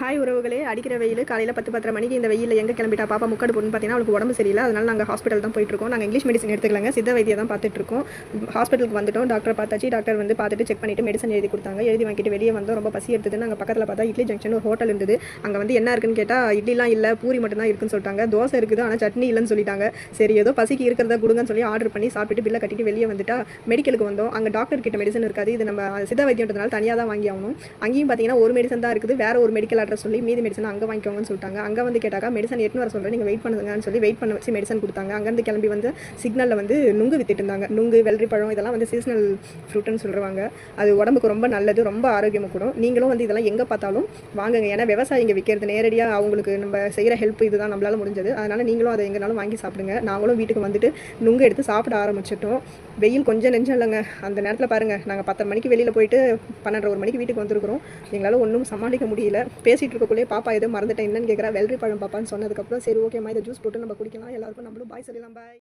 Hi உறவுகளே, அடிக்கிற வெயில் காலையில் 10-10:30 மணிக்கு இந்த வெயிலில் எங்கே கிளம்பிட்டா பாப்பா முக்காடு போட்டுன்னு பார்த்தீங்கன்னா அவளுக்கு உடம்பு சரியில்லை. அதனால் நாங்கள் ஹாஸ்பிட்டல் தான் போயிட்டுருக்கோம். நாங்கள் இங்கிலீஷ் மெடிசன் எடுத்துக்கலங்க, சித்த வைத்தியம் தான் பார்த்துட்ருக்கோம். ஹாஸ்பிட்டலுக்கு வந்துட்டோம். டாக்டர் பார்த்தாச்சு. டாக்டர் வந்து பார்த்துட்டு செக் பண்ணிவிட்டு மெடிசன் எழுதி கொடுத்தாங்க. எழுதி வாங்கிட்டு வெளியே வந்தோம். ரொம்ப பசி எடுத்தது. நாங்கள் பக்கத்தில் பார்த்தா இட்லி ஜங்ஷன் ஒரு ஹோட்டல் இருந்தது. அங்கே வந்து என்ன இருக்குன்னு கேட்டால் இட்லிலாம் இல்லை, பூரி மட்டும் தான் இருக்குன்னு சொல்லிட்டாங்க. தோசை இருக்குது, ஆனால் சட்னி இல்லைன்னு சொல்லிட்டாங்க. சரி, ஏதோ பசிக்கு இருக்கிறத கொடுங்கன்னு சொல்லி ஆர்டர் பண்ணி சாப்பிட்டு பில்லை கட்டிட்டு வெளியே வந்துட்டா மெடிக்கலுக்கு வந்தோம். அங்கே டாக்டர் கிட்ட மெடிசன் இருக்காது. இது நம்ம சித்த வைத்தியன்றதுனால தனியாக தான் வாங்கி ஆகணும். அங்கேயும் பார்த்தீங்கன்னா ஒரு மெடிசன் தான் இருக்குது. வேறு ஒரு மெடிக்கல் அட்ரஸ் சொல்லி மீதி மெடிசன் அங்கே வாங்கிக்கோங்கன்னு சொல்லிட்டாங்க. அங்கே வந்து கேட்டாக்கா மெடிசன் எட்டுன்னு வர சொல்கிறேன், நீங்கள் வெயிட் பண்ணுங்கன்னு சொல்லி வெயிட் பண்ண வச்சு மெடிசன் கொடுத்தாங்க. அங்கேருந்து கிளம்பி வந்து சிக்னலில் வந்து நுங்கு வித்துட்டு இருந்தாங்க. நுங்கு, வெள்ளரி பழம் இதெல்லாம் வந்து சீசனல் ஃப்ரூட்டுன்னு சொல்லுவாங்க. அது உடம்புக்கு ரொம்ப நல்லது, ரொம்ப ஆரோக்கியமாக கூடும். நீங்களும் வந்து இதெல்லாம் எங்கே பார்த்தாலும் வாங்குங்க. ஏன்னா விவசாயிங்க விற்கிறது நேரடியாக அவங்களுக்கு நம்ம செய்கிற ஹெல்ப் இதுதான் நம்மளால் முடிஞ்சது. அதனால் நீங்களும் அதை எங்கேனாலும் வாங்கி சாப்பிடுங்க. நாங்களும் வீட்டுக்கு வந்துட்டு நுங்கு எடுத்து சாப்பிட ஆரம்பிச்சிட்டோம். வெயில் கொஞ்சம் நெஞ்சம் இல்லைங்க. அந்த நேரத்தில் பாருங்கள், நாங்கள் 10 மணிக்கு வெளியில் போயிட்டு 12:30 மணிக்கு வீட்டுக்கு வந்துருக்குறோம். எங்களால் ஒன்றும் சமாளிக்க முடியல. பேசிகிட்டு இருக்கக்குள்ளே பாப்பா எதுவும் மறந்துட்டேன் என்னன்னு கேட்குறா. வெள்ளரி பழம் பாப்பான்னு சொன்னதுக்கப்புறம் சரி ஓகேம்மா, இதை ஜூஸ் போட்டு நம்ம குடிக்கலாம், எல்லாருக்கும் நம்மளும் பாய் சொல்லலாம். பாய்.